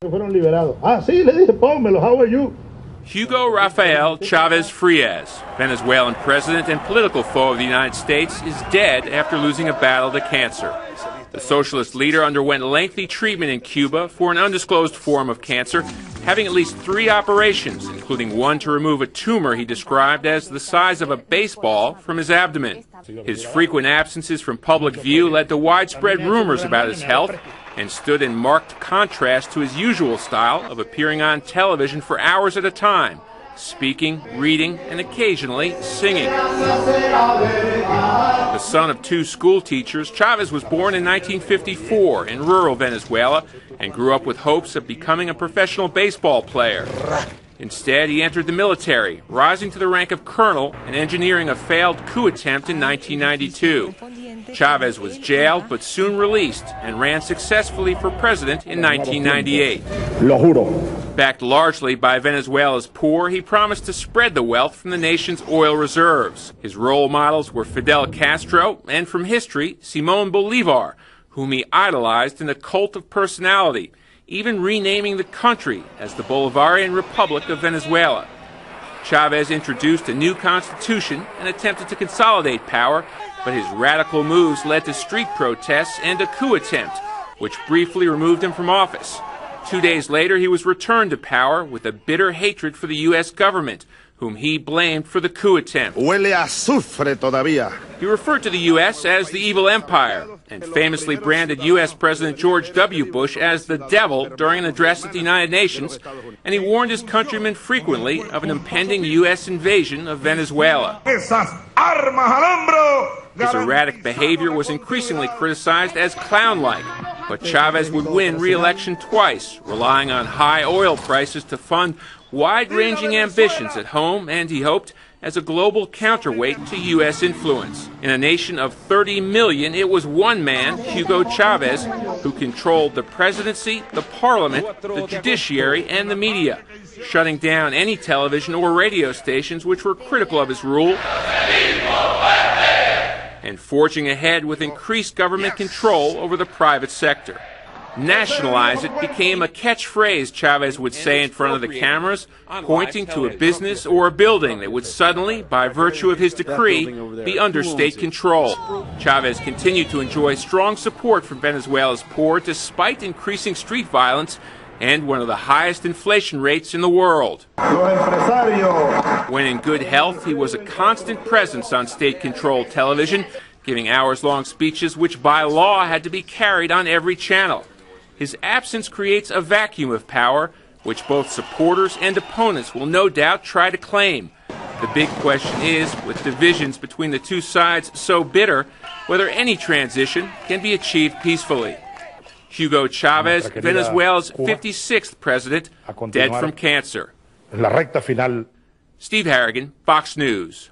Fueron liberados. Ah, sí, le dije, pónmelo, how are you? Hugo Rafael Chavez Frias, Venezuelan president and political foe of the United States, is dead after losing a battle to cancer. The socialist leader underwent lengthy treatment in Cuba for an undisclosed form of cancer, having at least 3 operations, including one to remove a tumor he described as the size of a baseball from his abdomen. His frequent absences from public view led to widespread rumors about his health and stood in marked contrast to his usual style of appearing on television for hours at a time, speaking, reading, and occasionally singing. The son of 2 school teachers, Chavez was born in 1954 in rural Venezuela and grew up with hopes of becoming a professional baseball player. Instead, he entered the military, rising to the rank of colonel and engineering a failed coup attempt in 1992. Chavez was jailed but soon released and ran successfully for president in 1998. Lo juro. Backed largely by Venezuela's poor, he promised to spread the wealth from the nation's oil reserves. His role models were Fidel Castro and, from history, Simón Bolívar, whom he idolized in a cult of personality, even renaming the country as the Bolivarian Republic of Venezuela. Chavez introduced a new constitution and attempted to consolidate power, but his radical moves led to street protests and a coup attempt, which briefly removed him from office. 2 days later, he was returned to power with a bitter hatred for the U.S. government, whom he blamed for the coup attempt. Huele a azufre todavía. He referred to the U.S. as the evil empire and famously branded U.S. President George W. Bush as the devil during an address at the United Nations, and he warned his countrymen frequently of an impending U.S. invasion of Venezuela. His erratic behavior was increasingly criticized as clown-like, but Chavez would win re-election twice, relying on high oil prices to fund wide-ranging ambitions at home and, he hoped, as a global counterweight to U.S. influence. In a nation of 30 million, it was one man, Hugo Chavez, who controlled the presidency, the parliament, the judiciary, and the media, shutting down any television or radio stations which were critical of his rule, and forging ahead with increased government control over the private sector. Nationalize it became a catchphrase Chavez would say in front of the cameras, pointing to a business or a building that would suddenly, by virtue of his decree, be under state control. Chavez continued to enjoy strong support from Venezuela's poor despite increasing street violence and one of the highest inflation rates in the world. When in good health, he was a constant presence on state-controlled television, giving hours-long speeches which by law had to be carried on every channel. His absence creates a vacuum of power, which both supporters and opponents will no doubt try to claim. The big question is, with divisions between the two sides so bitter, whether any transition can be achieved peacefully. Hugo Chavez, Venezuela's 56th president, dead from cancer. La recta final. Steve Harrigan, Fox News.